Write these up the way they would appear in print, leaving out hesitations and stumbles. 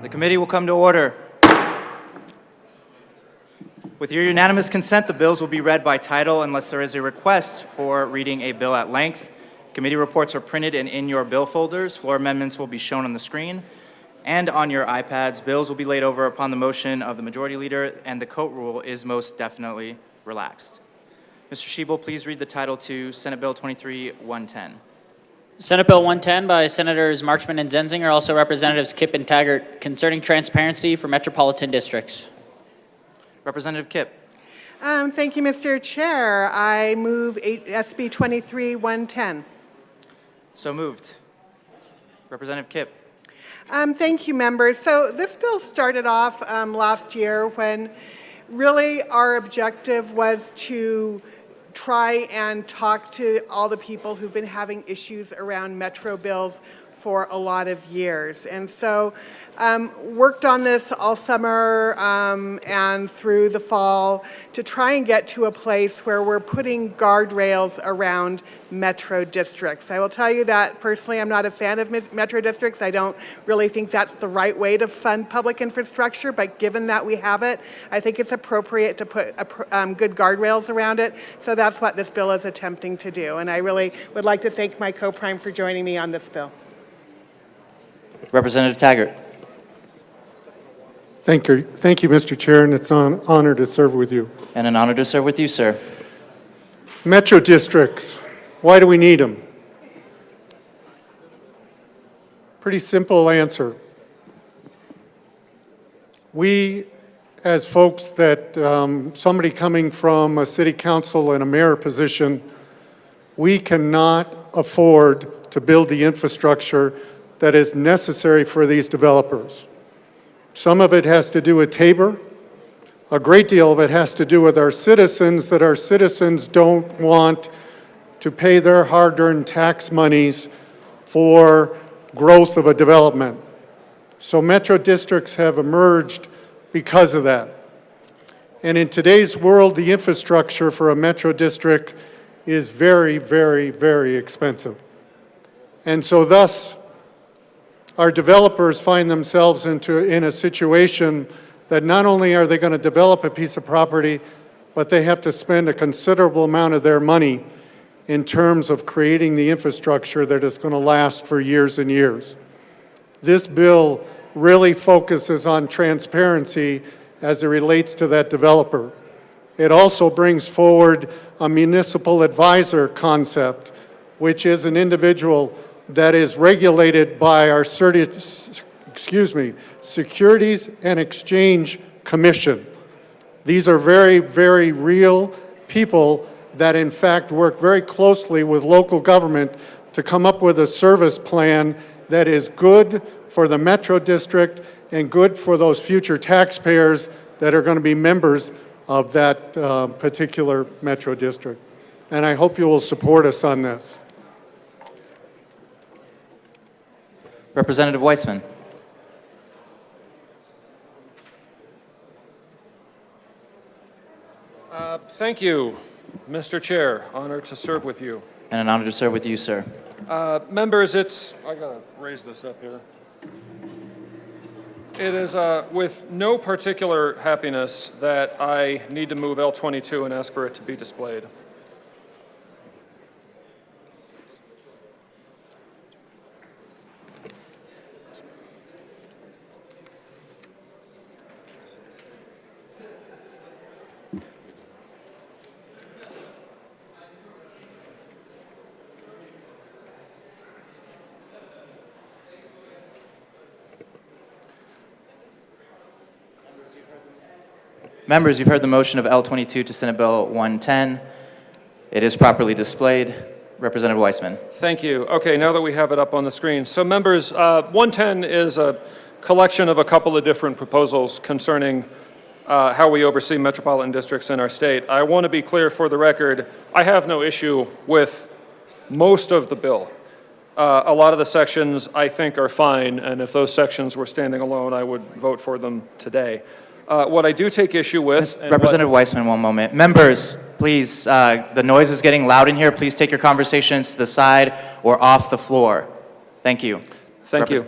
The committee will come to order. With your unanimous consent, the bills will be read by title unless there is a request for reading a bill at length. Committee reports are printed and in your bill folders. Floor amendments will be shown on the screen and on your iPads. Bills will be laid over upon the motion of the majority leader, and the coat rule is most definitely relaxed. Mr. Schiebel, please read the title to Senate Bill 23-110. Senate Bill 110 by Senators Marchman and Zenzinger, also Representatives Kipp and Taggart, concerning transparency for metropolitan districts. Representative Kipp. Thank you, Mr. Chair. I move SB 23-110. So moved. Representative Kipp. Thank you, members. So this bill started off last year when really our objective was to try and talk to all the people who've been having issues around Metro bills for a lot of years. And so worked on this all summer and through the fall to try and get to a place where we're putting guardrails around Metro districts. I will tell you that personally I'm not a fan of Metro districts. I don't really think that's the right way to fund public infrastructure, but given that we have it, I think it's appropriate to put good guardrails around it. So that's what this bill is attempting to do. And I really would like to thank my co-prime for joining me on this bill. Representative Taggart. Thank you, Mr. Chair, and it's an honor to serve with you. And an honor to serve with you, sir. Metro districts, why do we need them? Pretty simple answer. We, as folks that, somebody coming from a city council and a mayor position, we cannot afford to build the infrastructure that is necessary for these developers. Some of it has to do with Tabor. A great deal of it has to do with our citizens, that our citizens don't want to pay their hard-earned tax monies for growth of a development. So Metro districts have emerged because of that. And in today's world, the infrastructure for a Metro district is very, very, very expensive. And so thus, our developers find themselves in a situation that not only are they going to develop a piece of property, but they have to spend a considerable amount of their money in terms of creating the infrastructure that is going to last for years and years. This bill really focuses on transparency as it relates to that developer. It also brings forward a municipal advisor concept, which is an individual that is regulated by our Securities and Exchange Commission. These are very, very real people that in fact work very closely with local government to come up with a service plan that is good for the Metro District and good for those future taxpayers that are going to be members of that particular Metro District. And I hope you will support us on this. Representative Weissman. Thank you, Mr. Chair. Honored to serve with you. And an honor to serve with you, sir. Members, I gotta raise this up here. It is with no particular happiness that I need to move L22 and ask for it to be displayed. Members, you've heard the motion of L22 to Senate Bill 110. It is properly displayed. Representative Weissman. Thank you. Okay, now that we have it up on the screen. So members, 110 is a collection of a couple of different proposals concerning how we oversee metropolitan districts in our state. I want to be clear for the record, I have no issue with most of the bill. A lot of the sections I think are fine, and if those sections were standing alone, I would vote for them today. What I do take issue with... Representative Weissman, one moment. Members, please, the noise is getting loud in here. Please take your conversations to the side or off the floor. Thank you. Thank you.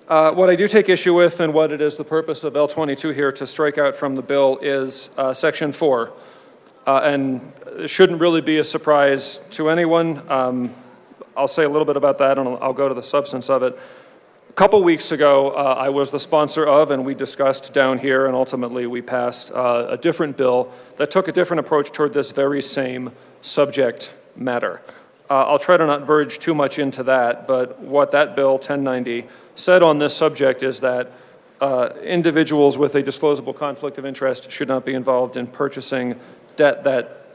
What I do take issue with, and what it is the purpose of L22 here to strike out from the bill, is Section 4. And it shouldn't really be a surprise to anyone. I'll say a little bit about that, and I'll go to the substance of it. A couple weeks ago, I was the sponsor of, and we discussed down here, and ultimately we passed a different bill that took a different approach toward this very same subject matter. I'll try to not verge too much into that, but what that bill, 1090, said on this subject is that individuals with a disclosable conflict of interest should not be involved in purchasing debt that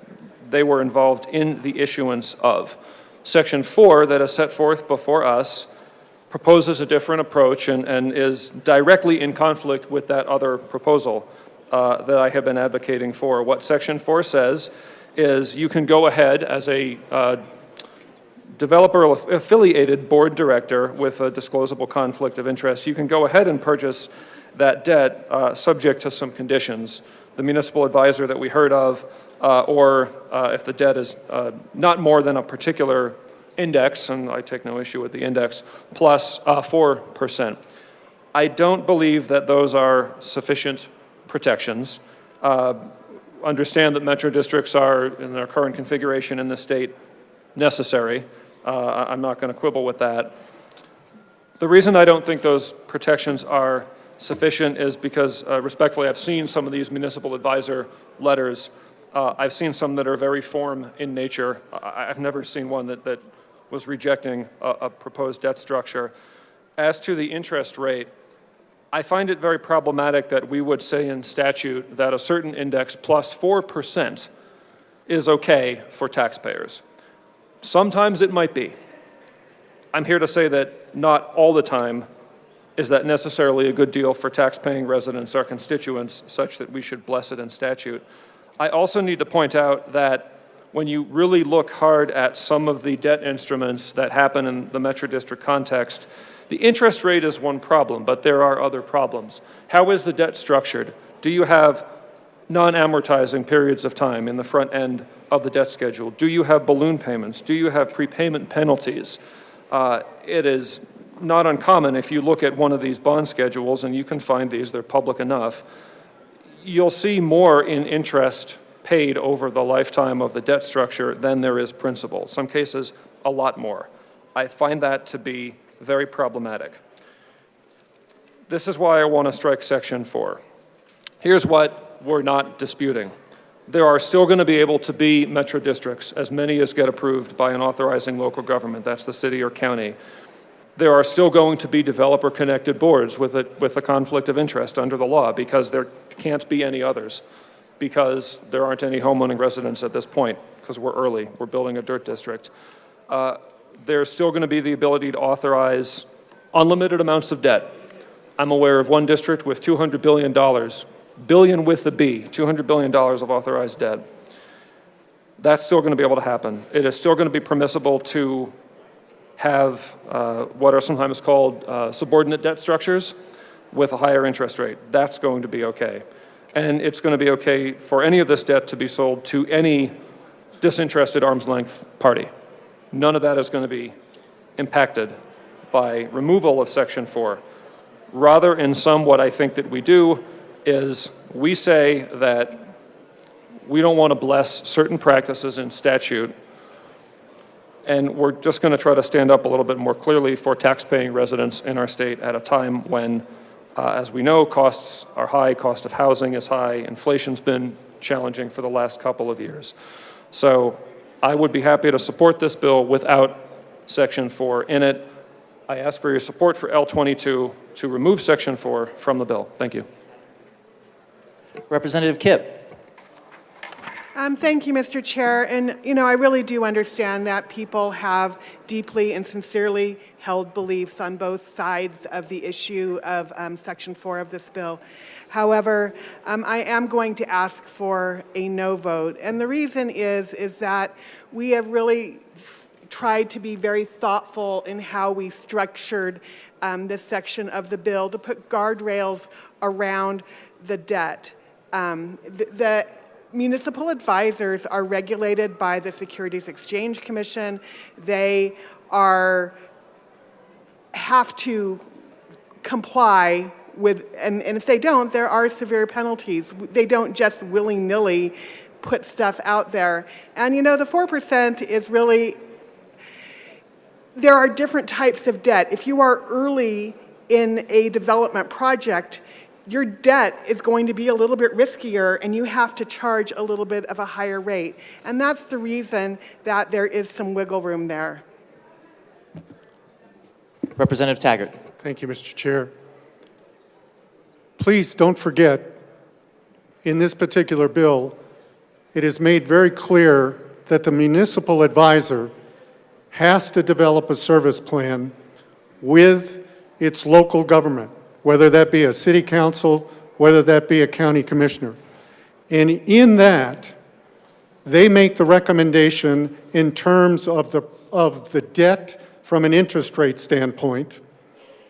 they were involved in the issuance of. Section 4 that is set forth before us proposes a different approach and is directly in conflict with that other proposal that I have been advocating for. What Section 4 says is you can go ahead as a developer-affiliated board director with a disclosable conflict of interest. You can go ahead and purchase that debt subject to some conditions. The municipal advisor that we heard of, or if the debt is not more than a particular index, and I take no issue with the index, plus 4%. I don't believe that those are sufficient protections. Understand that metro districts are, in their current configuration in the state, necessary. I'm not going to quibble with that. The reason I don't think those protections are sufficient is because, respectfully, I've seen some of these municipal advisor letters. I've seen some that are very form in nature. I've never seen one that was rejecting a proposed debt structure. As to the interest rate, I find it very problematic that we would say in statute that a certain index plus 4% is okay for taxpayers. Sometimes it might be. I'm here to say that not all the time is that necessarily a good deal for tax-paying residents or constituents, such that we should bless it in statute. I also need to point out that when you really look hard at some of the debt instruments that happen in the Metro District context, the interest rate is one problem, but there are other problems. How is the debt structured? Do you have non-amortizing periods of time in the front end of the debt schedule? Do you have balloon payments? Do you have prepayment penalties? It is not uncommon if you look at one of these bond schedules, and you can find these, they're public enough, you'll see more in interest paid over the lifetime of the debt structure than there is principal. In some cases, a lot more. I find that to be very problematic. This is why I want to strike Section 4. Here's what we're not disputing. There are still going to be able to be metro districts, as many as get approved by an authorizing local government, that's the city or county. There are still going to be developer-connected boards with a conflict of interest under the law, because there can't be any others, because there aren't any homeowning residents at this point, because we're early, we're building a dirt district. There's still going to be the ability to authorize unlimited amounts of debt. I'm aware of one district with $200 billion, billion with a B, $200 billion of authorized debt. That's still going to be able to happen. It is still going to be permissible to have what are sometimes called subordinate debt structures with a higher interest rate. That's going to be okay. And it's going to be okay for any of this debt to be sold to any disinterested arm's length party. None of that is going to be impacted by removal of Section 4. Rather, in sum, what I think that we do is we say that we don't want to bless certain practices in statute, and we're just going to try to stand up a little bit more clearly for tax-paying residents in our state at a time when, as we know, costs are high, cost of housing is high, inflation's been challenging for the last couple of years. So I would be happy to support this bill without Section 4 in it. I ask for your support for L22 to remove Section 4 from the bill. Thank you. Representative Kipp. Thank you, Mr. Chair. And, I really do understand that people have deeply and sincerely held beliefs on both sides of the issue of Section 4 of this bill. However, I am going to ask for a no vote. And the reason is that we have really tried to be very thoughtful in how we structured this section of the bill to put guardrails around the debt. The municipal advisors are regulated by the Securities Exchange Commission. They have to comply with, and if they don't, there are severe penalties. They don't just willy-nilly put stuff out there. And you know, the 4% is really, there are different types of debt. If you are early in a development project, your debt is going to be a little bit riskier and you have to charge a little bit of a higher rate. And that's the reason that there is some wiggle room there. Representative Taggart. Thank you, Mr. Chair. Please don't forget, in this particular bill, it is made very clear that the municipal advisor has to develop a service plan with its local government, whether that be a city council, whether that be a county commissioner. And in that, they make the recommendation in terms of the debt from an interest rate standpoint.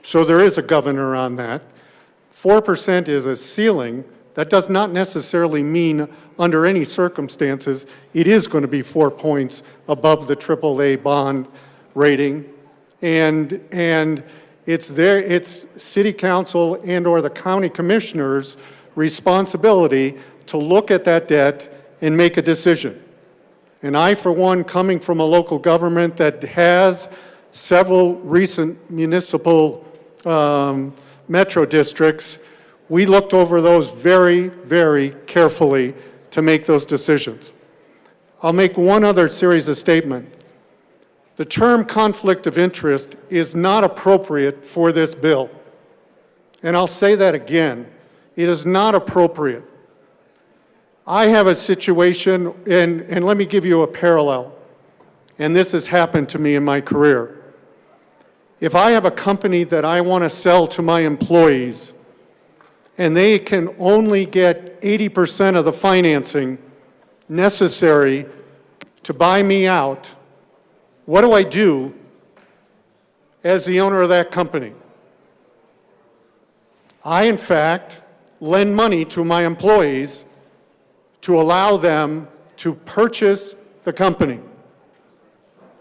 So there is a governor on that. 4% is a ceiling. That does not necessarily mean under any circumstances it is going to be 4 points above the AAA bond rating. And it's city council and or the county commissioner's responsibility to look at that debt and make a decision. And I, for one, coming from a local government that has several recent municipal metro districts, we looked over those very, very carefully to make those decisions. I'll make one other series of statements. The term conflict of interest is not appropriate for this bill. And I'll say that again. It is not appropriate. I have a situation, and let me give you a parallel. And this has happened to me in my career. If I have a company that I want to sell to my employees, and they can only get 80% of the financing necessary to buy me out, what do I do as the owner of that company? I, in fact, lend money to my employees to allow them to purchase the company.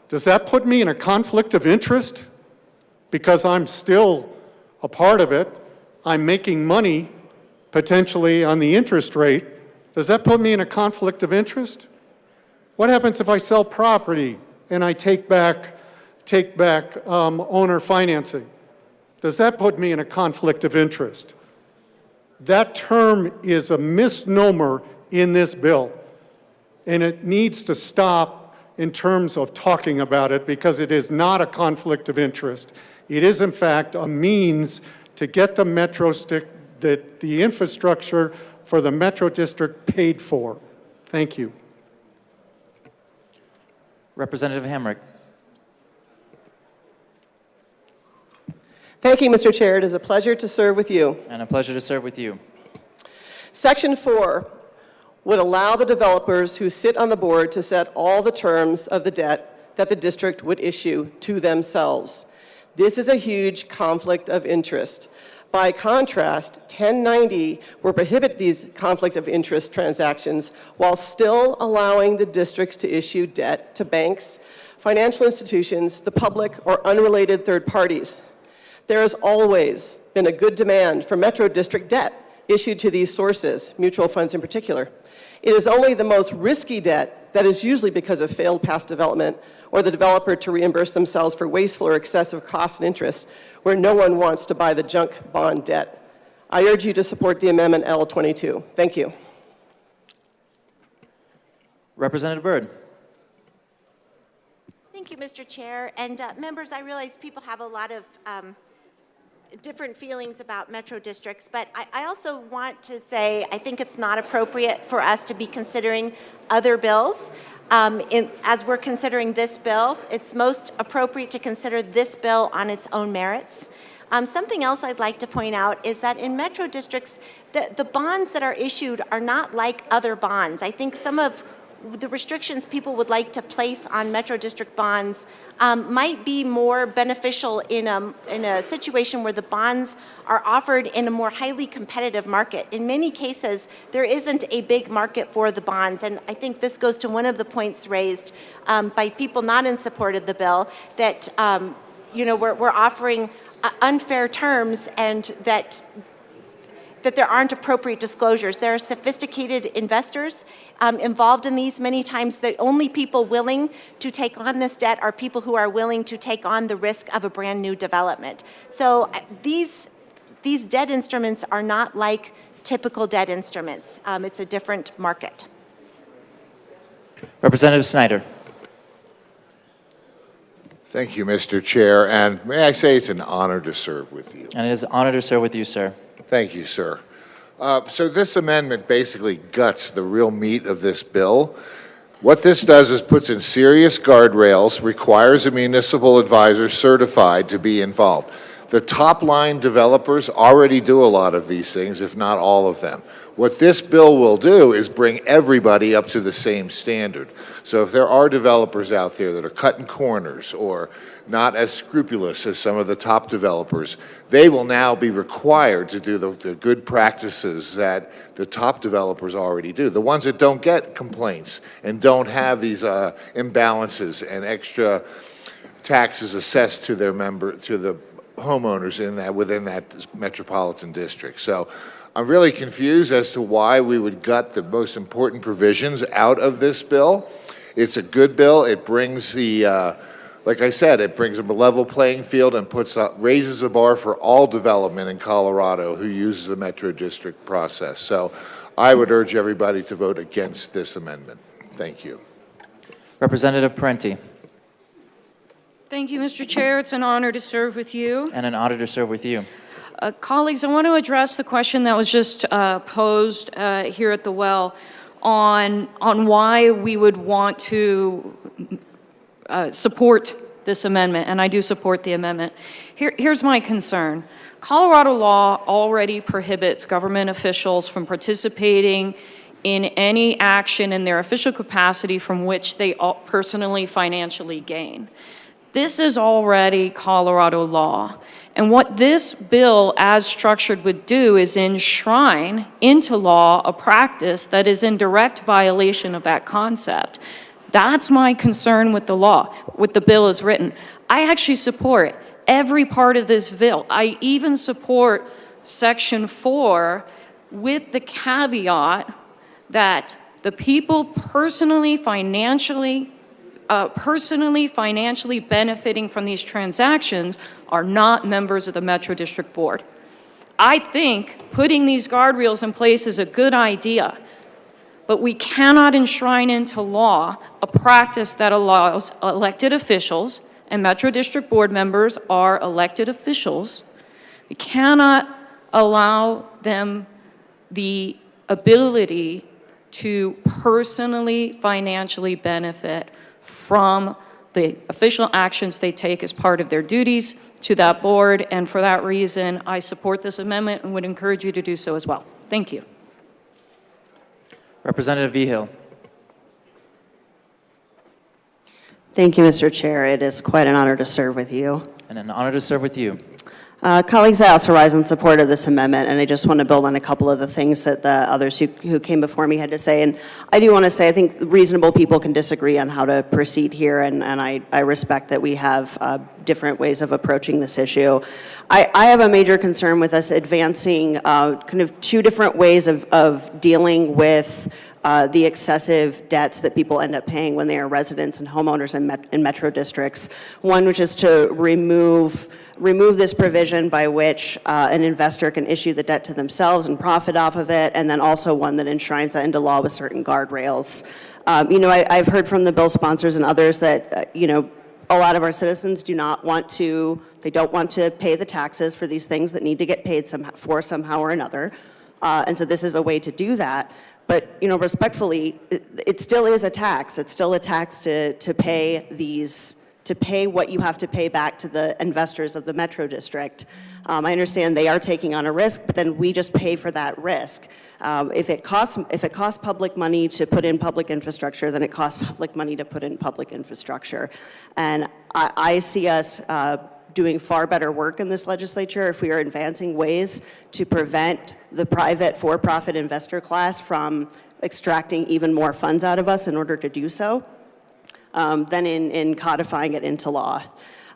Does that put me in a conflict of interest? Because I'm still a part of it. I'm making money potentially on the interest rate. Does that put me in a conflict of interest? What happens if I sell property and I take back owner financing? Does that put me in a conflict of interest? That term is a misnomer in this bill, and it needs to stop in terms of talking about it, because it is not a conflict of interest. It is, in fact, a means to get the the infrastructure for the Metro District paid for. Thank you. Representative Hamrick. Thank you, Mr. Chair. It is a pleasure to serve with you. And a pleasure to serve with you. Section 4 would allow the developers who sit on the board to set all the terms of the debt that the district would issue to themselves. This is a huge conflict of interest. By contrast, 1090 will prohibit these conflict of interest transactions while still allowing the districts to issue debt to banks, financial institutions, the public, or unrelated third parties. There has always been a good demand for Metro District debt issued to these sources, mutual funds in particular. It is only the most risky debt that is usually because of failed past development or the developer to reimburse themselves for wasteful or excessive costs and interest, where no one wants to buy the junk bond debt. I urge you to support the amendment L22. Thank you. Representative Byrd. Thank you, Mr. Chair. And members, I realize people have a lot of different feelings about metro districts, but I also want to say I think it's not appropriate for us to be considering other bills. As we're considering this bill, it's most appropriate to consider this bill on its own merits. Something else I'd like to point out is that in metro districts, the bonds that are issued are not like other bonds. I think some of the restrictions people would like to place on metro district bonds might be more beneficial in a situation where the bonds are offered in a more highly competitive market. In many cases, there isn't a big market for the bonds, and I think this goes to one of the points raised by people not in support of the bill, that we're offering unfair terms and that there aren't appropriate disclosures. There are sophisticated investors involved in these. Many times the only people willing to take on this debt are people who are willing to take on the risk of a brand new development. So these debt instruments are not like typical debt instruments. It's a different market. Representative Snyder. Thank you, Mr. Chair, and may I say it's an honor to serve with you. And it is an honor to serve with you, sir. Thank you, sir. So this amendment basically guts the real meat of this bill. What this does is puts in serious guardrails, requires a municipal advisor certified to be involved. The top-line developers already do a lot of these things, if not all of them. What this bill will do is bring everybody up to the same standard. So if there are developers out there that are cutting corners or not as scrupulous as some of the top developers, they will now be required to do the good practices that the top developers already do. The ones that don't get complaints and don't have these imbalances and extra taxes assessed to their to the homeowners within that metropolitan district. So I'm really confused as to why we would gut the most important provisions out of this bill. It's a good bill. It brings like I said, it brings a level playing field and raises the bar for all development in Colorado who uses the Metro District process. So I would urge everybody to vote against this amendment. Thank you. Representative Parenti. Thank you, Mr. Chair. It's an honor to serve with you. And an honor to serve with you. Colleagues, I want to address the question that was just posed here at the well on why we would want to support this amendment, and I do support the amendment. Here's my concern. Colorado law already prohibits government officials from participating in any action in their official capacity from which they personally financially gain. This is already Colorado law. And what this bill, as structured, would do is enshrine into law a practice that is in direct violation of that concept. That's my concern with the law, with the bill as written. I actually support every part of this bill. I even support Section 4 with the caveat that the people personally financially benefiting from these transactions are not members of the Metro District Board. I think putting these guardrails in place is a good idea, but we cannot enshrine into law a practice that allows elected officials, and Metro District Board members are elected officials. We cannot allow them the ability to personally financially benefit from the official actions they take as part of their duties to that board, and for that reason, I support this amendment and would encourage you to do so as well. Thank you. Representative Vigil. Thank you, Mr. Chair. It is quite an honor to serve with you. And an honor to serve with you. Colleagues, I also rise in support of this amendment, and I just want to build on a couple of the things that the others who came before me had to say. And I do want to say I think reasonable people can disagree on how to proceed here, and I respect that we have different ways of approaching this issue. I have a major concern with us advancing kind of two different ways of dealing with the excessive debts that people end up paying when they are residents and homeowners in metro districts. One, which is to remove this provision by which an investor can issue the debt to themselves and profit off of it, and then also one that enshrines that into law with certain guardrails. I've heard from the bill sponsors and others that, a lot of our citizens don't want to pay the taxes for these things that need to get paid somehow or another. And so this is a way to do that. But, respectfully, it still is a tax. It's still a tax to pay what you have to pay back to the investors of the Metro District. I understand they are taking on a risk, but then we just pay for that risk. If it costs public money to put in public infrastructure, then it costs public money to put in public infrastructure. And I see us doing far better work in this legislature if we are advancing ways to prevent the private for-profit investor class from extracting even more funds out of us in order to do so, than in codifying it into law.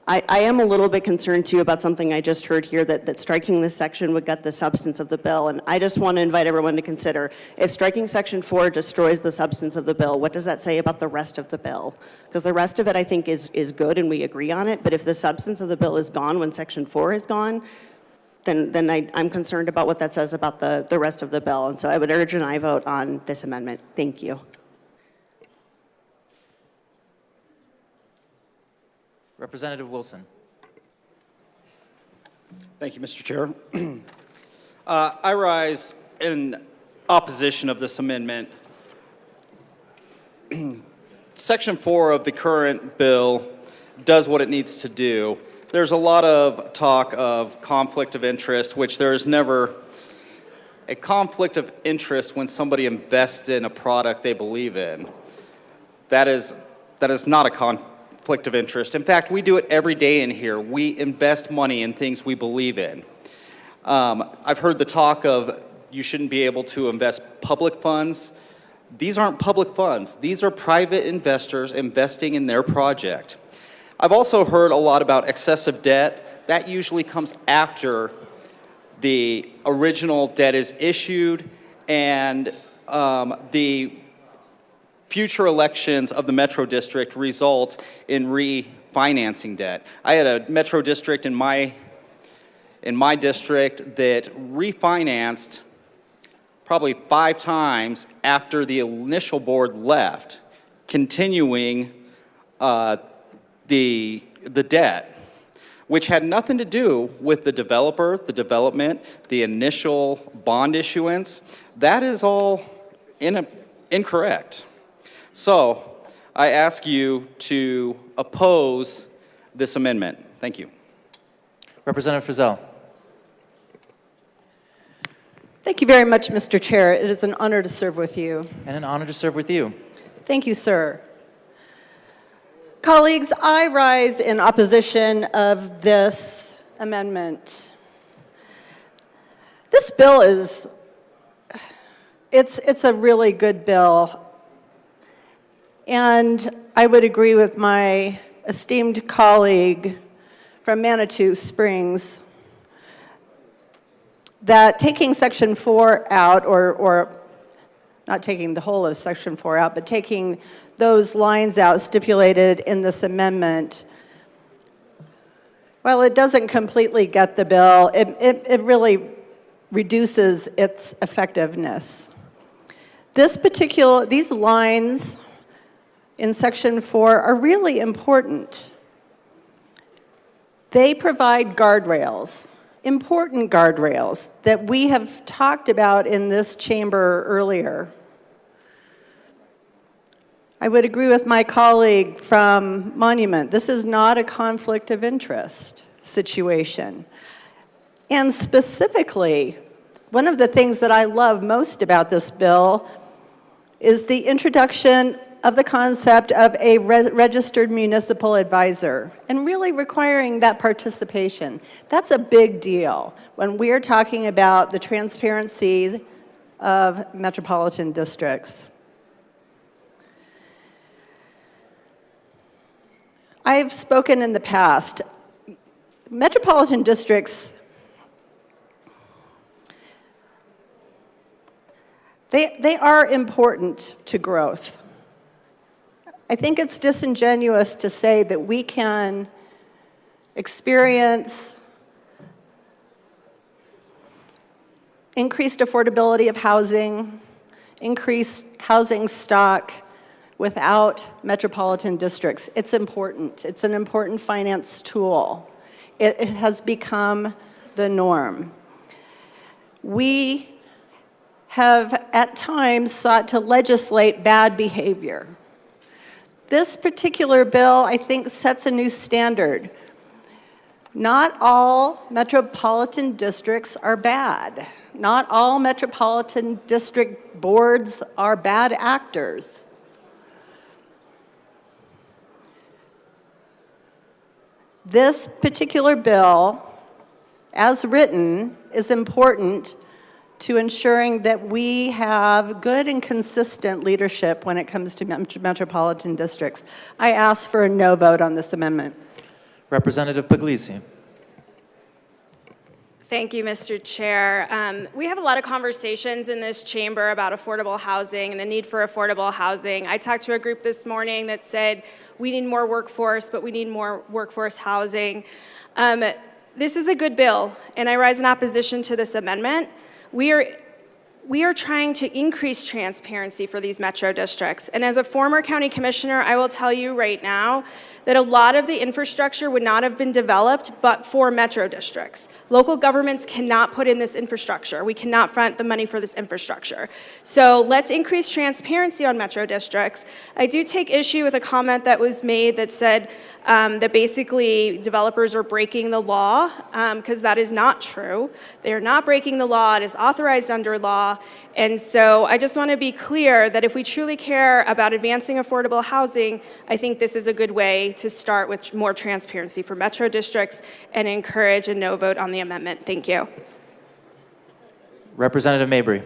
I am a little bit concerned too about something I just heard here, that striking this section would gut the substance of the bill. And I just want to invite everyone to consider, if striking section 4 destroys the substance of the bill, what does that say about the rest of the bill? Because the rest of it I think is good and we agree on it, but if the substance of the bill is gone when section 4 is gone, then I'm concerned about what that says about the rest of the bill. And so I would urge an aye vote on this amendment. Thank you. Representative Wilson. Thank you, Mr. Chair. I rise in opposition of this amendment. Section 4 of the current bill does what it needs to do. There's a lot of talk of conflict of interest, which there is never a conflict of interest when somebody invests in a product they believe in. That is not a conflict of interest. In fact, we do it every day in here. We invest money in things we believe in. I've heard the talk of you shouldn't be able to invest public funds. These aren't public funds. These are private investors investing in their project. I've also heard a lot about excessive debt. That usually comes after the original debt is issued and the future elections of the Metro District result in refinancing debt. I had a Metro District in my district that refinanced probably 5 times after the initial board left, continuing the debt, which had nothing to do with the developer, the development, the initial bond issuance. That is all incorrect. So I ask you to oppose this amendment. Thank you. Representative Frizzell. Thank you very much, Mr. Chair. It is an honor to serve with you. And an honor to serve with you. Thank you, sir. Colleagues, I rise in opposition of this amendment. This bill it's a really good bill. And I would agree with my esteemed colleague from Manitou Springs that taking Section 4 out, or not taking the whole of Section 4 out, but taking those lines out stipulated in this amendment, well, it doesn't completely gut the bill. It really reduces its effectiveness. These lines in Section 4 are really important. They provide guardrails, important guardrails that we have talked about in this chamber earlier. I would agree with my colleague from Monument. This is not a conflict of interest situation. And specifically, one of the things that I love most about this bill is the introduction of the concept of a registered municipal advisor and really requiring that participation. That's a big deal when we're talking about the transparency of metropolitan districts. I've spoken in the past. Metropolitan districts, they are important to growth. I think it's disingenuous to say that we can experience increased affordability of housing, increased housing stock without metropolitan districts. It's important. It's an important finance tool. It has become the norm. We have at times sought to legislate bad behavior. This particular bill, I think, sets a new standard. Not all metropolitan districts are bad. Not all metropolitan district boards are bad actors. This particular bill, as written, is important to ensuring that we have good and consistent leadership when it comes to metropolitan districts. I ask for a no vote on this amendment. Representative Puglisi. Thank you, Mr. Chair. We have a lot of conversations in this chamber about affordable housing and the need for affordable housing. I talked to a group this morning that said we need more workforce, but we need more workforce housing. This is a good bill, and I rise in opposition to this amendment. We are trying to increase transparency for these metro districts. And as a former county commissioner, I will tell you right now that a lot of the infrastructure would not have been developed but for metro districts. Local governments cannot put in this infrastructure. We cannot front the money for this infrastructure. So let's increase transparency on metro districts. I do take issue with a comment that was made that said that basically developers are breaking the law, because that is not true. They are not breaking the law. It is authorized under law. And so I just want to be clear that if we truly care about advancing affordable housing, I think this is a good way to start with more transparency for metro districts and encourage a no vote on the amendment. Thank you. Representative Mabry.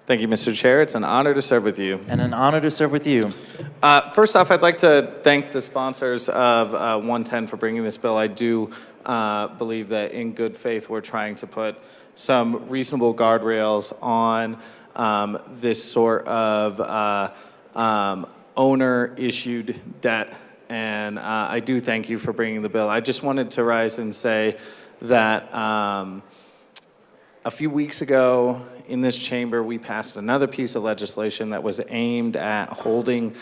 Thank you, Mr. Chair. It's an honor to serve with you. And an honor to serve with you. First off, I'd like to thank the sponsors of 110 for bringing this bill. I do believe that in good faith we're trying to put some reasonable guardrails on this sort of owner-issued debt. And I do thank you for bringing the bill. I just wanted to rise and say that a few weeks ago in this chamber, we passed another piece of legislation that was aimed at holding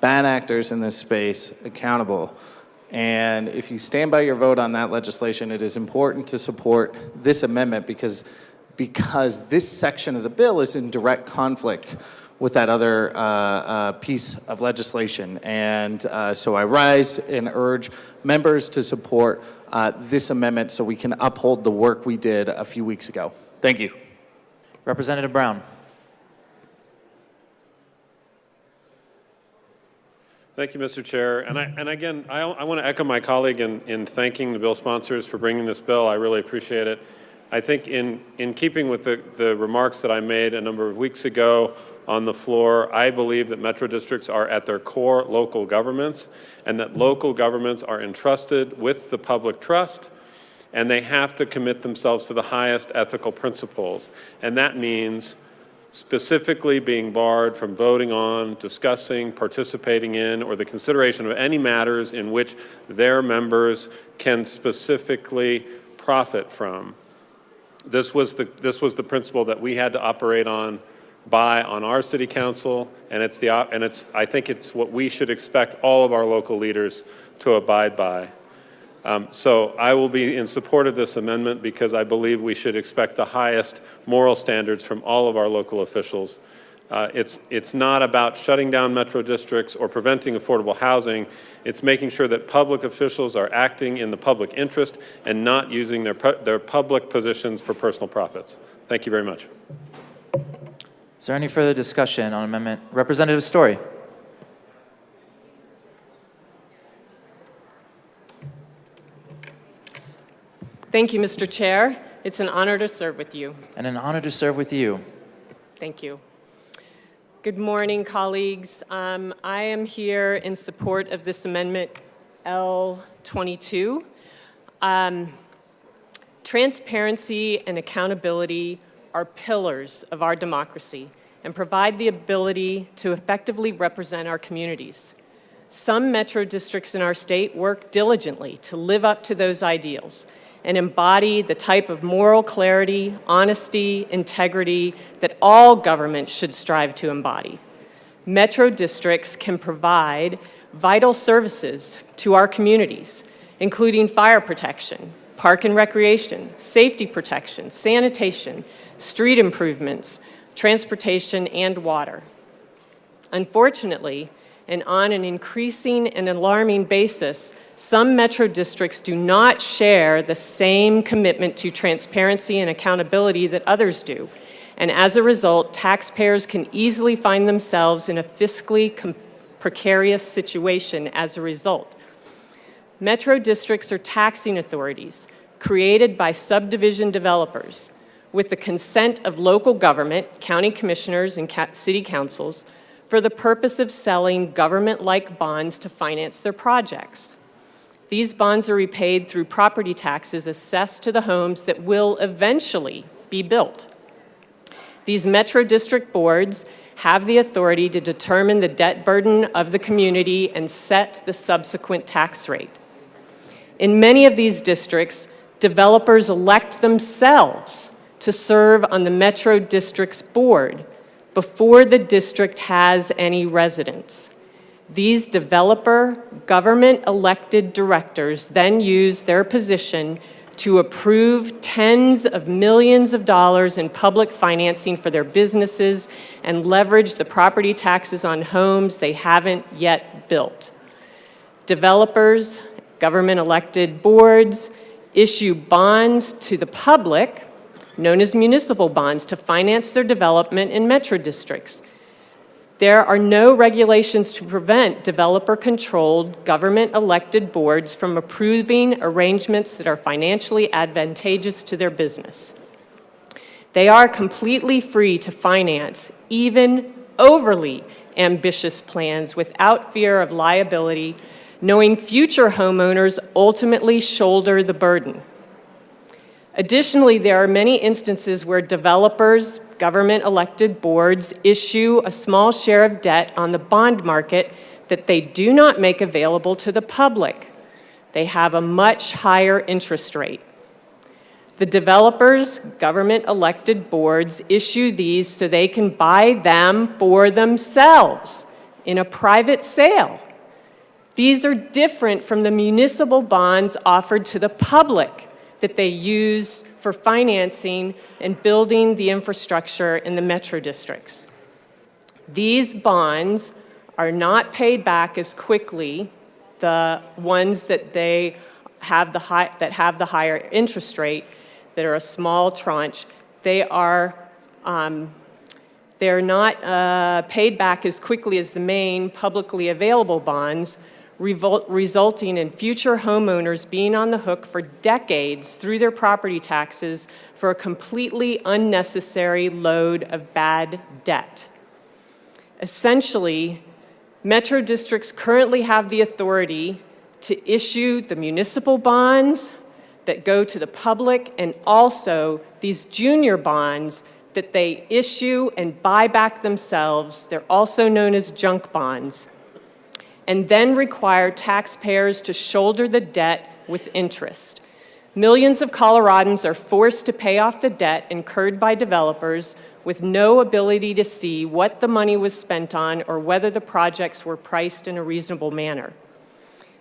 bad actors in this space accountable. And if you stand by your vote on that legislation, it is important to support this amendment because this section of the bill is in direct conflict with that other piece of legislation. And so I rise and urge members to support this amendment so we can uphold the work we did a few weeks ago. Thank you. Representative Brown. Thank you, Mr. Chair. And again, I want to echo my colleague in thanking the bill sponsors for bringing this bill. I really appreciate it. I think in keeping with the remarks that I made a number of weeks ago on the floor, I believe that metro districts are at their core local governments and that local governments are entrusted with the public trust and they have to commit themselves to the highest ethical principles. And that means specifically being barred from voting on, discussing, participating in, or the consideration of any matters in which their members can specifically profit from. This was the principle that we had to operate on our city council, and I think it's what we should expect all of our local leaders to abide by. So I will be in support of this amendment because I believe we should expect the highest moral standards from all of our local officials. It's not about shutting down metro districts or preventing affordable housing. It's making sure that public officials are acting in the public interest and not using their public positions for personal profits. Thank you very much. Is there any further discussion on amendment? Representative Story. Thank you, Mr. Chair. It's an honor to serve with you. And an honor to serve with you. Thank you. Good morning, colleagues. I am here in support of this amendment L22. Transparency and accountability are pillars of our democracy and provide the ability to effectively represent our communities. Some metro districts in our state work diligently to live up to those ideals and embody the type of moral clarity, honesty, integrity that all governments should strive to embody. Metro districts can provide vital services to our communities, including fire protection, park and recreation, safety protection, sanitation, street improvements, transportation, and water. Unfortunately, and on an increasing and alarming basis, some metro districts do not share the same commitment to transparency and accountability that others do. And as a result, taxpayers can easily find themselves in a fiscally precarious situation as a result. Metro districts are taxing authorities created by subdivision developers with the consent of local government, county commissioners, and city councils for the purpose of selling government-like bonds to finance their projects. These bonds are repaid through property taxes assessed to the homes that will eventually be built. These Metro District boards have the authority to determine the debt burden of the community and set the subsequent tax rate. In many of these districts, developers elect themselves to serve on the Metro District's board before the district has any residents. These developer, government-elected directors then use their position to approve tens of millions of dollars in public financing for their businesses and leverage the property taxes on homes they haven't yet built. Developers, government-elected boards issue bonds to the public, known as municipal bonds, to finance their development in metro districts. There are no regulations to prevent developer-controlled, government-elected boards from approving arrangements that are financially advantageous to their business. They are completely free to finance even overly ambitious plans without fear of liability, knowing future homeowners ultimately shoulder the burden. Additionally, there are many instances where developers, government-elected boards issue a small share of debt on the bond market that they do not make available to the public. They have a much higher interest rate. The developers, government-elected boards issue these so they can buy them for themselves in a private sale. These are different from the municipal bonds offered to the public that they use for financing and building the infrastructure in the metro districts. These bonds are not paid back as quickly, the ones that they have the higher interest rate, that are a small tranche. They're not paid back as quickly as the main publicly available bonds, resulting in future homeowners being on the hook for decades through their property taxes for a completely unnecessary load of bad debt. Essentially, metro districts currently have the authority to issue the municipal bonds that go to the public and also these junior bonds that they issue and buy back themselves. They're also known as junk bonds, and then require taxpayers to shoulder the debt with interest. Millions of Coloradans are forced to pay off the debt incurred by developers with no ability to see what the money was spent on or whether the projects were priced in a reasonable manner.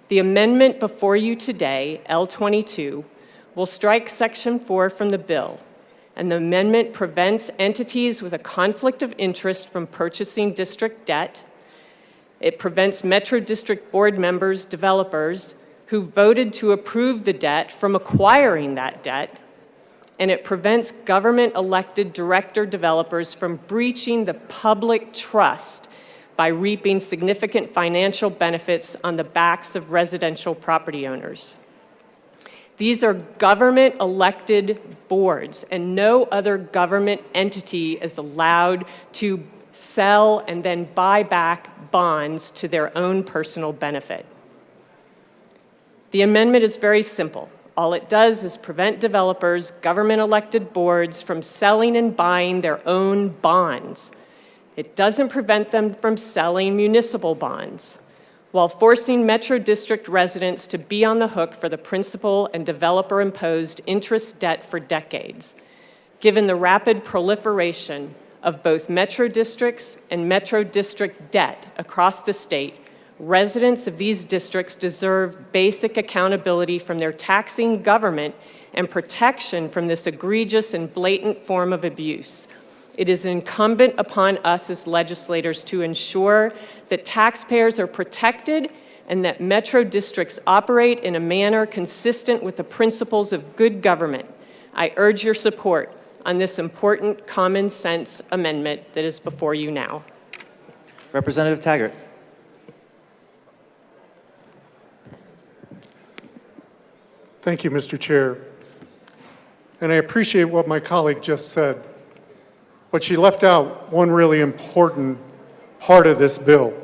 The amendment before you today, L22, will strike Section 4 from the bill, and the amendment prevents entities with a conflict of interest from purchasing district debt. It prevents Metro District Board members, developers, who voted to approve the debt from acquiring that debt, and it prevents government-elected director developers from breaching the public trust by reaping significant financial benefits on the backs of residential property owners. These are government-elected boards, and no other government entity is allowed to sell and then buy back bonds to their own personal benefit. The amendment is very simple. All it does is prevent developers, government-elected boards from selling and buying their own bonds. It doesn't prevent them from selling municipal bonds, while forcing Metro District residents to be on the hook for the principal and developer-imposed interest debt for decades. Given the rapid proliferation of both Metro Districts and Metro District debt across the state, residents of these districts deserve basic accountability from their taxing government and protection from this egregious and blatant form of abuse. It is incumbent upon us as legislators to ensure that taxpayers are protected and that Metro Districts operate in a manner consistent with the principles of good government. I urge your support on this important common sense amendment that is before you now. Representative Taggart. Thank you, Mr. Chair. And I appreciate what my colleague just said. But she left out one really important part of this bill.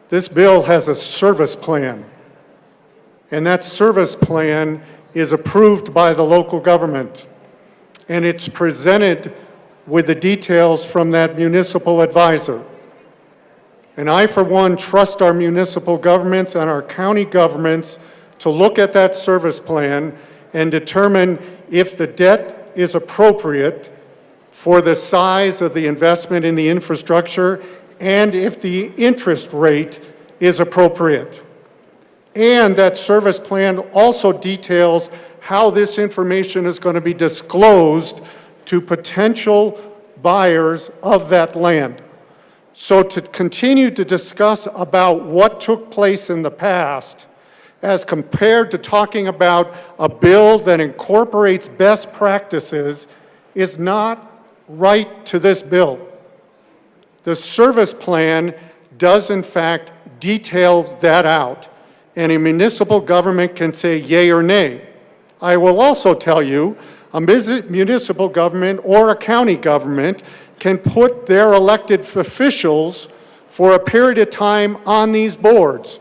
This bill has a service plan, and that service plan is approved by the local government, and it's presented with the details from that municipal advisor. And I, for one, trust our municipal governments and our county governments to look at that service plan and determine if the debt is appropriate for the size of the investment in the infrastructure and if the interest rate is appropriate. And that service plan also details how this information is going to be disclosed to potential buyers of that land. So to continue to discuss about what took place in the past as compared to talking about a bill that incorporates best practices is not right to this bill. The service plan does in fact detail that out, and a municipal government can say yay or nay. I will also tell you, a municipal government or a county government can put their elected officials for a period of time on these boards,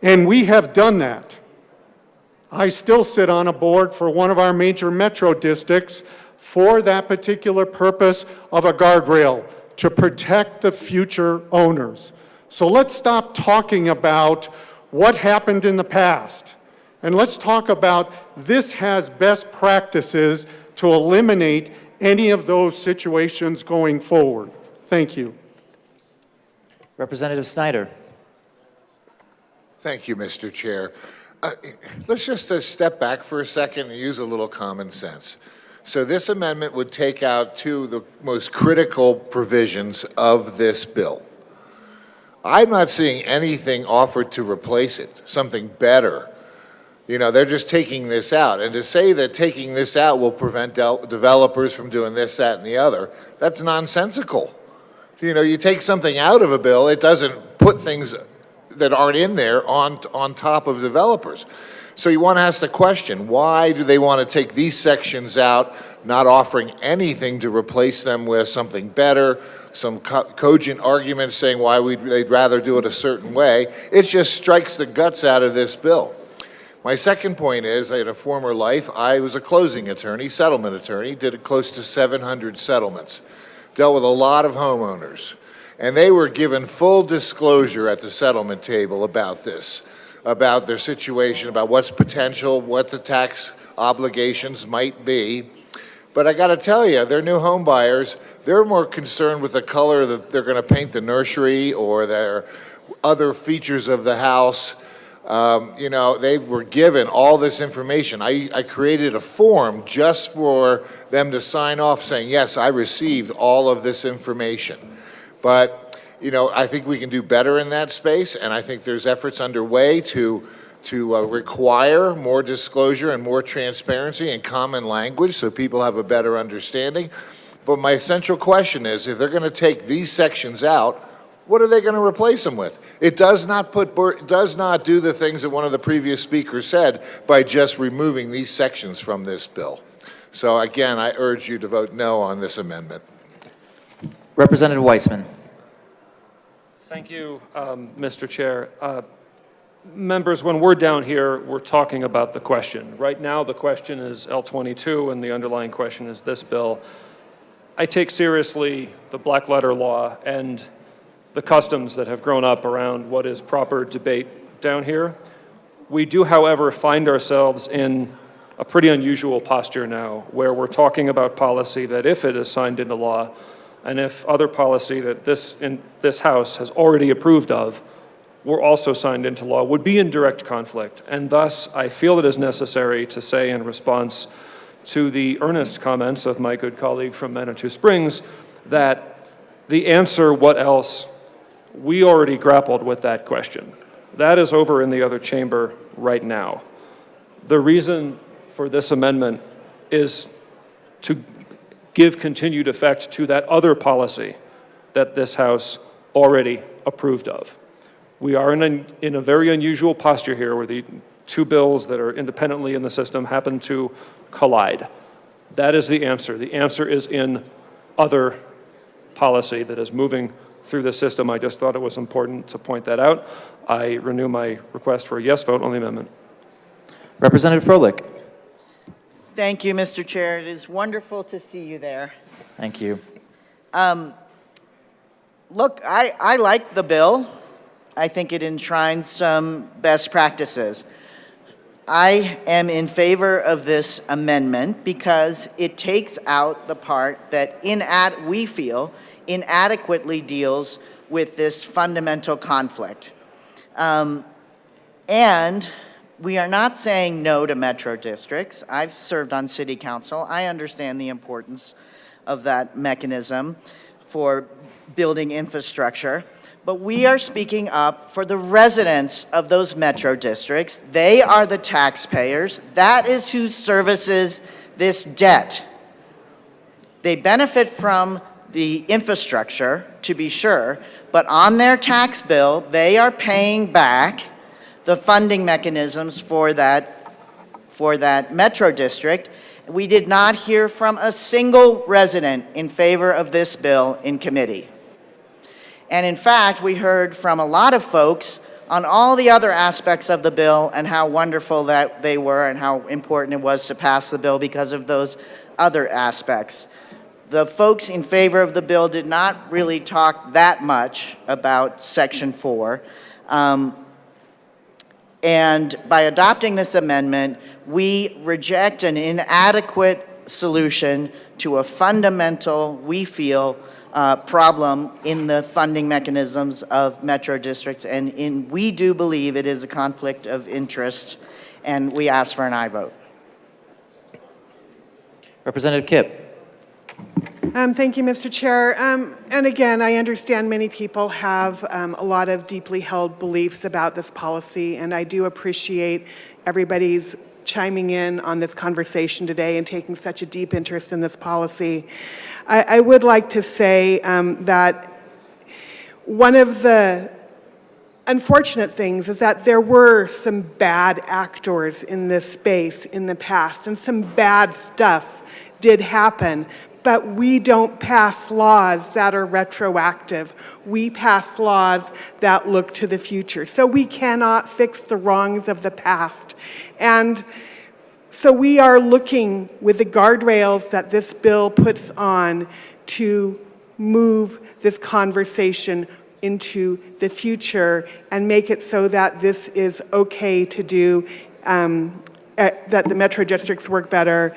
and we have done that. I still sit on a board for one of our major metro districts for that particular purpose of a guardrail to protect the future owners. So let's stop talking about what happened in the past, and let's talk about this has best practices to eliminate any of those situations going forward. Thank you. Representative Snyder. Thank you, Mr. Chair. Let's just step back for a second and use a little common sense. So this amendment would take out two of the most critical provisions of this bill. I'm not seeing anything offered to replace it, something better. You know, they're just taking this out. And to say that taking this out will prevent developers from doing this, that, and the other, that's nonsensical. You know, you take something out of a bill, it doesn't put things that aren't in there on top of developers. So you want to ask the question, why do they want to take these sections out, not offering anything to replace them with something better, some cogent arguments saying why they'd rather do it a certain way? It just strikes the guts out of this bill. My second point is, in a former life, I was a closing attorney, settlement attorney, did close to 700 settlements, dealt with a lot of homeowners, and they were given full disclosure at the settlement table about this, about their situation, about what's potential, what the tax obligations might be. But I got to tell you, they're new home buyers. They're more concerned with the color that they're going to paint the nursery or their other features of the house. You know, they were given all this information. I created a form just for them to sign off saying, yes, I received all of this information. But, you know, I think we can do better in that space, and I think there's efforts underway to require more disclosure and more transparency and common language so people have a better understanding. But my central question is, if they're going to take these sections out, what are they going to replace them with? It does not do the things that one of the previous speakers said by just removing these sections from this bill. So again, I urge you to vote no on this amendment. Representative Weissman. Thank you, Mr. Chair. Members, when we're down here, we're talking about the question. Right now, the question is L22, and the underlying question is this bill. I take seriously the black letter law and the customs that have grown up around what is proper debate down here. We do, however, find ourselves in a pretty unusual posture now, where we're talking about policy that, if it is signed into law, and if other policy that this House has already approved of were also signed into law, would be in direct conflict. And thus, I feel it is necessary to say, in response to the earnest comments of my good colleague from Manitou Springs, that the answer, what else, we already grappled with that question. That is over in the other chamber right now. The reason for this amendment is to give continued effect to that other policy that this House already approved of. We are in a very unusual posture here where the two bills that are independently in the system happen to collide. That is the answer. The answer is in other policy that is moving through the system. I just thought it was important to point that out. I renew my request for a yes vote on the amendment. Representative Froelich. Thank you, Mr. Chair. It is wonderful to see you there. Thank you. Look, I like the bill. I think it enshrines some best practices. I am in favor of this amendment because it takes out the part that we feel inadequately deals with this fundamental conflict. And we are not saying no to metro districts. I've served on city council. I understand the importance of that mechanism for building infrastructure. But we are speaking up for the residents of those metro districts. They are the taxpayers. That is who services this debt. They benefit from the infrastructure, to be sure, but on their tax bill, they are paying back the funding mechanisms for that metro district. We did not hear from a single resident in favor of this bill in committee. And in fact, we heard from a lot of folks on all the other aspects of the bill and how wonderful that they were and how important it was to pass the bill because of those other aspects. The folks in favor of the bill did not really talk that much about Section 4. And by adopting this amendment, we reject an inadequate solution to a fundamental, we feel, problem in the funding mechanisms of metro districts. And we do believe it is a conflict of interest, and we ask for an aye vote. Representative Kipp. Thank you, Mr. Chair. And again, I understand many people have a lot of deeply held beliefs about this policy, and I do appreciate everybody's chiming in on this conversation today and taking such a deep interest in this policy. I would like to say that one of the unfortunate things is that there were some bad actors in this space in the past, and some bad stuff did happen. But we don't pass laws that are retroactive. We pass laws that look to the future. So we cannot fix the wrongs of the past. And so we are looking with the guardrails that this bill puts on to move this conversation into the future and make it so that this is okay to do, that the metro districts work better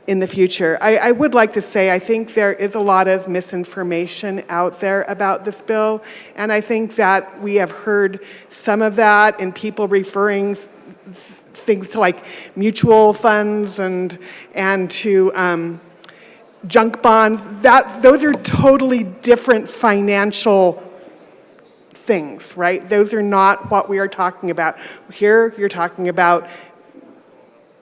in the future. I would like to say I think there is a lot of misinformation out there about this bill, and I think that we have heard some of that in people referring things to like mutual funds and to junk bonds. Those are totally different financial things, right? Those are not what we are talking about. Here you're talking about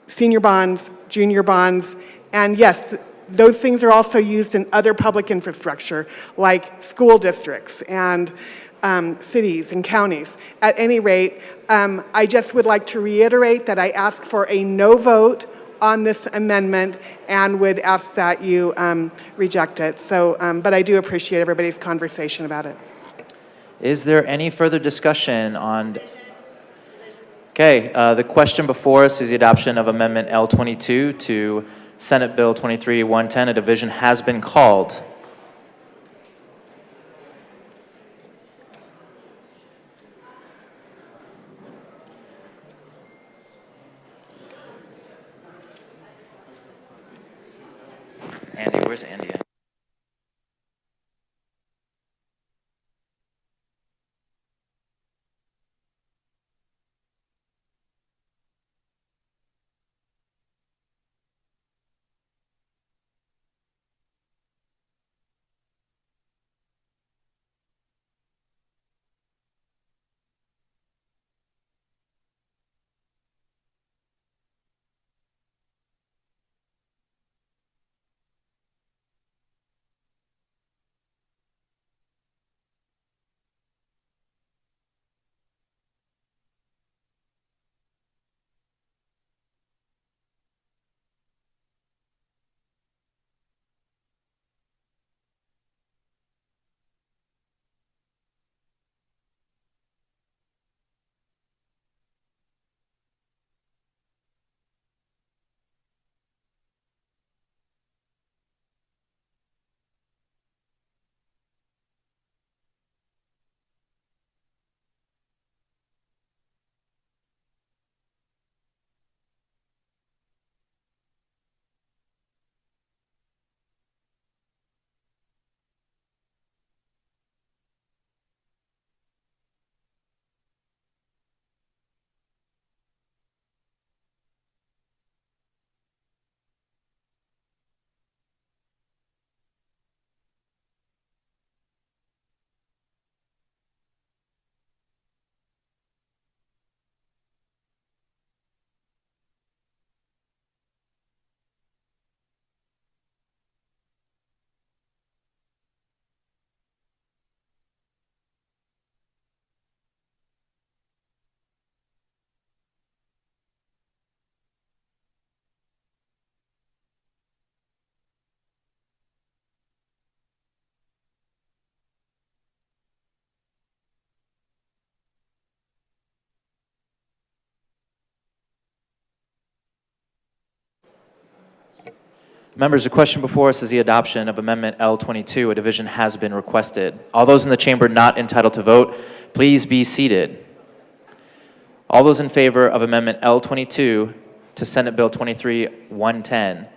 senior bonds, junior bonds, and yes, those things are also used in other public infrastructure, like school districts and cities and counties. At any rate, I just would like to reiterate that I ask for a no vote on this amendment and would ask that you reject it. So, but I do appreciate everybody's conversation about it. Is there any further discussion on? Okay, the question before us is the adoption of Amendment L22 to Senate Bill 23-110. A division has been called. Andy, where's Andy? Members, the question before us is the adoption of Amendment L22. A division has been requested. All those in the chamber not entitled to vote, please be seated. All those in favor of Amendment L22 to Senate Bill 23-110,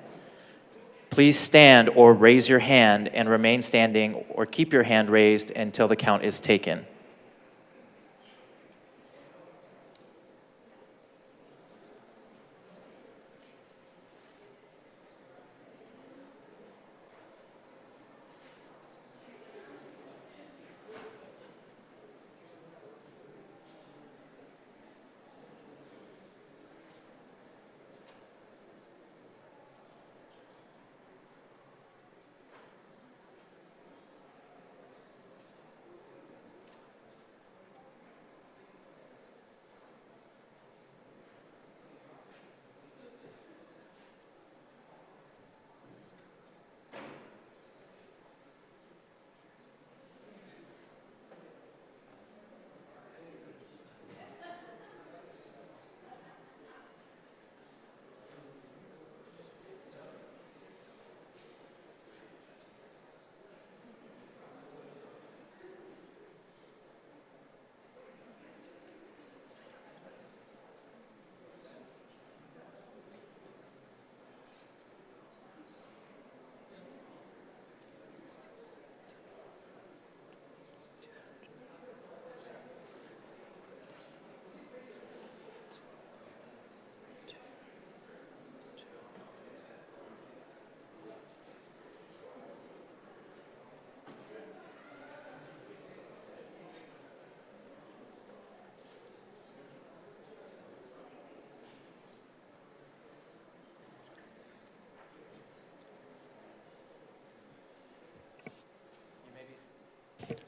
please stand or raise your hand and remain standing or keep your hand raised until the count is taken.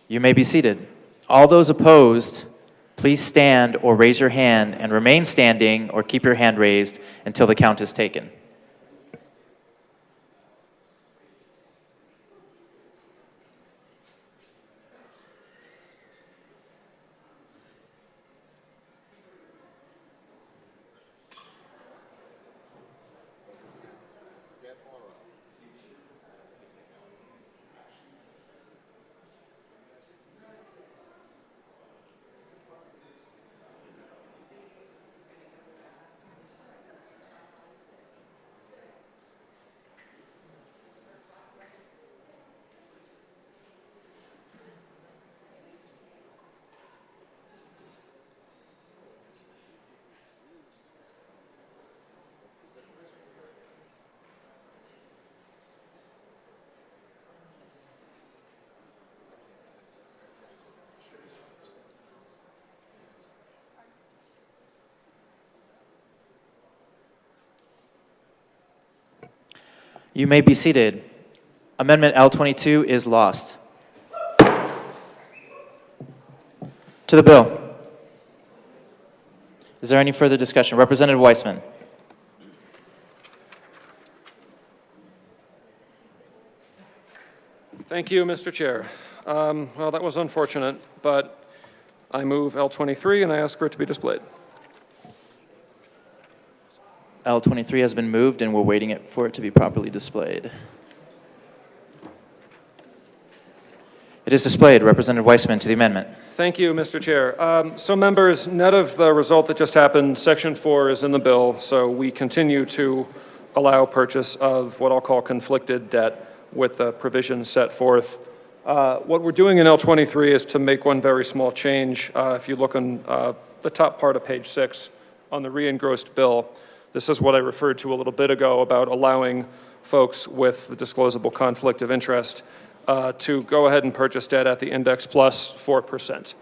You may be seated. All those opposed, please stand or raise your hand and remain standing or keep your hand raised until the count is taken. You may be seated. Amendment L22 is lost. To the bill. Is there any further discussion? Representative Weissman. Thank you, Mr. Chair. Well, that was unfortunate, but I move L23 and I ask for it to be displayed. L23 has been moved and we're waiting for it to be properly displayed. It is displayed. Representative Weissman to the amendment. Thank you, Mr. Chair. So members, net of the result that just happened, Section 4 is in the bill, so we continue to allow purchase of what I'll call conflicted debt with the provisions set forth. What we're doing in L23 is to make one very small change. If you look on the top part of page 6 on the re-engrossed bill, this is what I referred to a little bit ago about allowing folks with the disclosable conflict of interest to go ahead and purchase debt at the index plus 4%.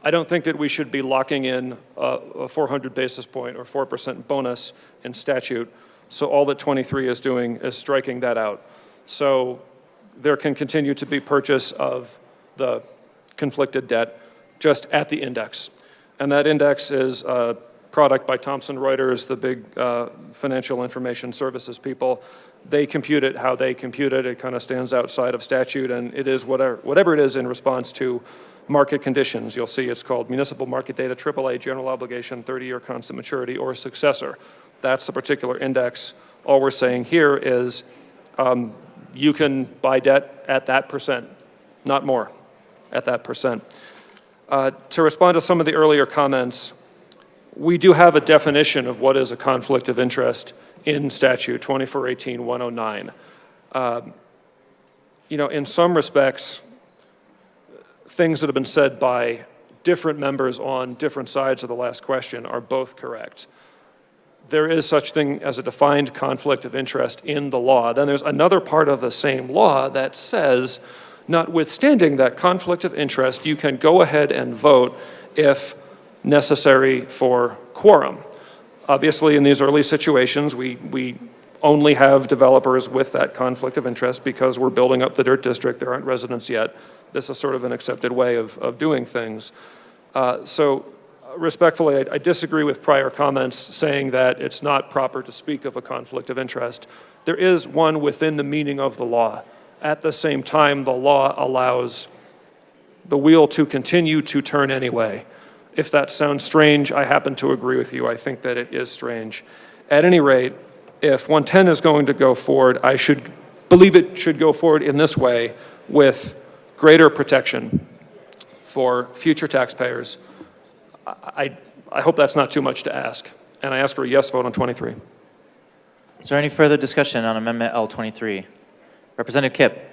I don't think that we should be locking in a 400 basis point or 4% bonus in statute. So all that 23 is doing is striking that out. So there can continue to be purchase of the conflicted debt just at the index. And that index is a product by Thomson Reuters, the big financial information services people. They compute it how they compute it. It kind of stands outside of statute, and it is whatever it is in response to market conditions. You'll see it's called Municipal Market Data AAA General Obligation 30-year constant maturity or successor. That's the particular index. All we're saying here is You can buy debt at that percent, not more, at that percent. To respond to some of the earlier comments, we do have a definition of what is a conflict of interest in statute 2418-109. In some respects, things that have been said by different members on different sides of the last question are both correct. There is such thing as a defined conflict of interest in the law. Then there's another part of the same law that says, notwithstanding that conflict of interest, you can go ahead and vote if necessary for quorum. Obviously, in these early situations, we only have developers with that conflict of interest because we're building up the dirt district. There aren't residents yet. This is sort of an accepted way of doing things. So respectfully, I disagree with prior comments saying that it's not proper to speak of a conflict of interest. There is one within the meaning of the law. At the same time, the law allows the wheel to continue to turn anyway. If that sounds strange, I happen to agree with you. I think that it is strange. At any rate, if 110 is going to go forward, I should believe it should go forward in this way with greater protection for future taxpayers. I hope that's not too much to ask, and I ask for a yes vote on 23. Is there any further discussion on Amendment L23? Representative Kipp.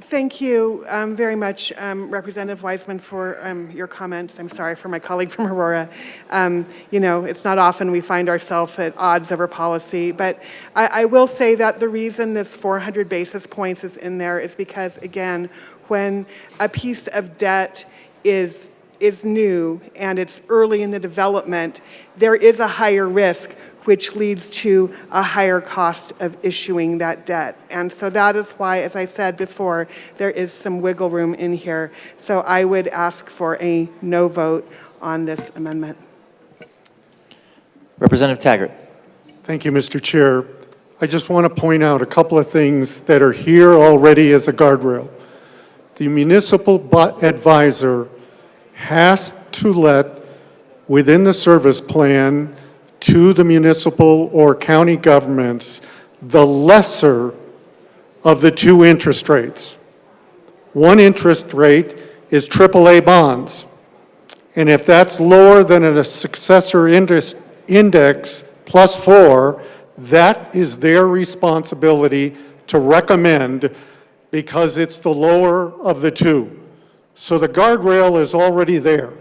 Thank you very much, Representative Wiseman, for your comments. I'm sorry for my colleague from Aurora. It's not often we find ourselves at odds over policy, but I will say that the reason this 400 basis points is in there is because, again, when a piece of debt is new and it's early in the development, there is a higher risk, which leads to a higher cost of issuing that debt. And so that is why, as I said before, there is some wiggle room in here. So I would ask for a no vote on this amendment. Representative Taggart. Thank you, Mr. Chair. I just want to point out a couple of things that are here already as a guardrail. The municipal advisor has to let, within the service plan, to the municipal or county governments, the lesser of the two interest rates. One interest rate is AAA bonds. And if that's lower than a successor index +4, that is their responsibility to recommend because it's the lower of the two. So the guardrail is already there.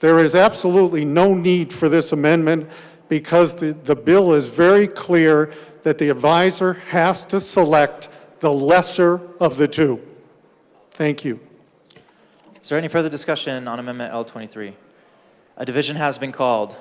There is absolutely no need for this amendment because the bill is very clear that the advisor has to select the lesser of the two. Thank you. Is there any further discussion on Amendment L23? A division has been called.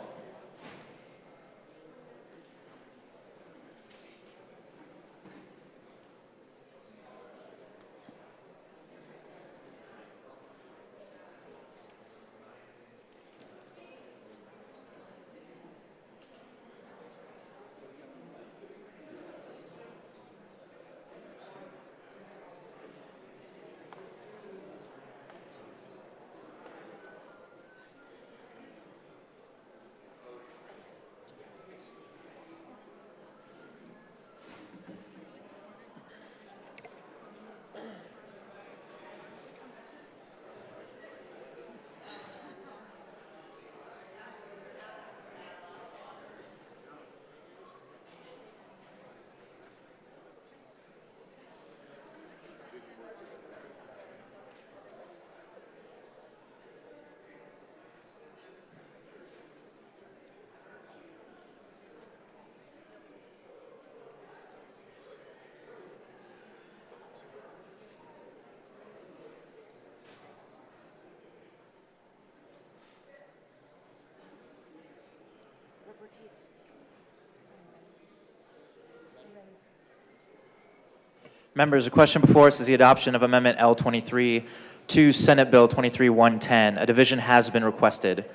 Members, the question before us is the adoption of Amendment L23 to Senate Bill 23-110. A division has been requested.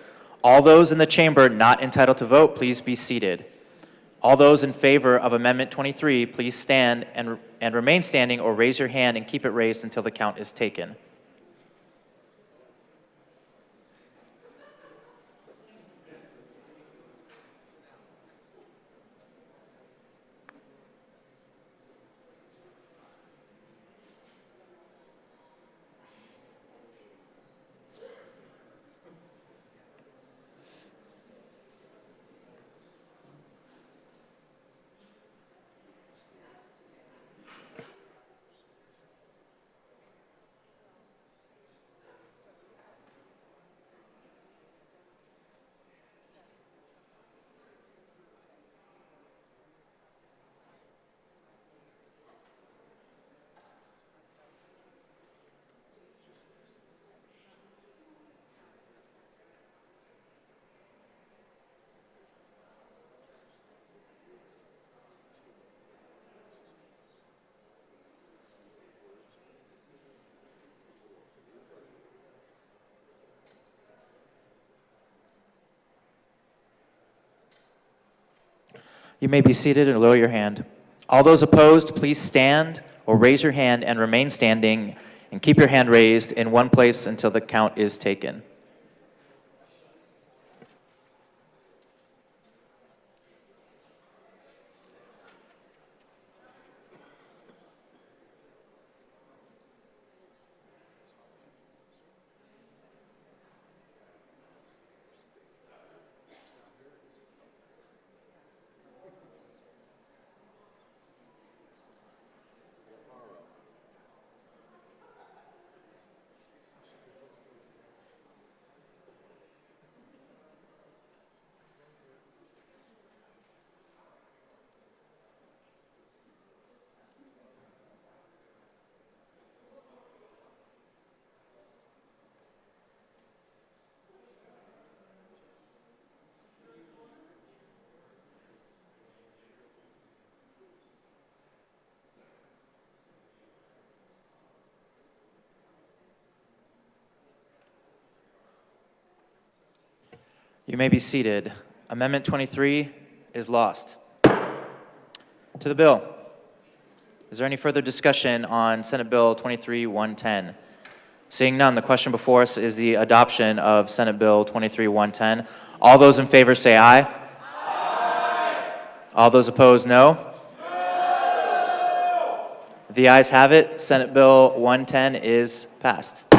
All those in the chamber not entitled to vote, please be seated. All those in favor of Amendment 23, please stand and remain standing or raise your hand and keep it raised until the count is taken. You may be seated and lower your hand. All those opposed, please stand or raise your hand and remain standing and keep your hand raised in one place until the count is taken. You may be seated. Amendment 23 is lost. To the bill. Is there any further discussion on Senate Bill 23-110? Seeing none, the question before us is the adoption of Senate Bill 23-110. All those in favor say aye. Aye. All those opposed, no. No. The ayes have it. Senate Bill 110 is passed.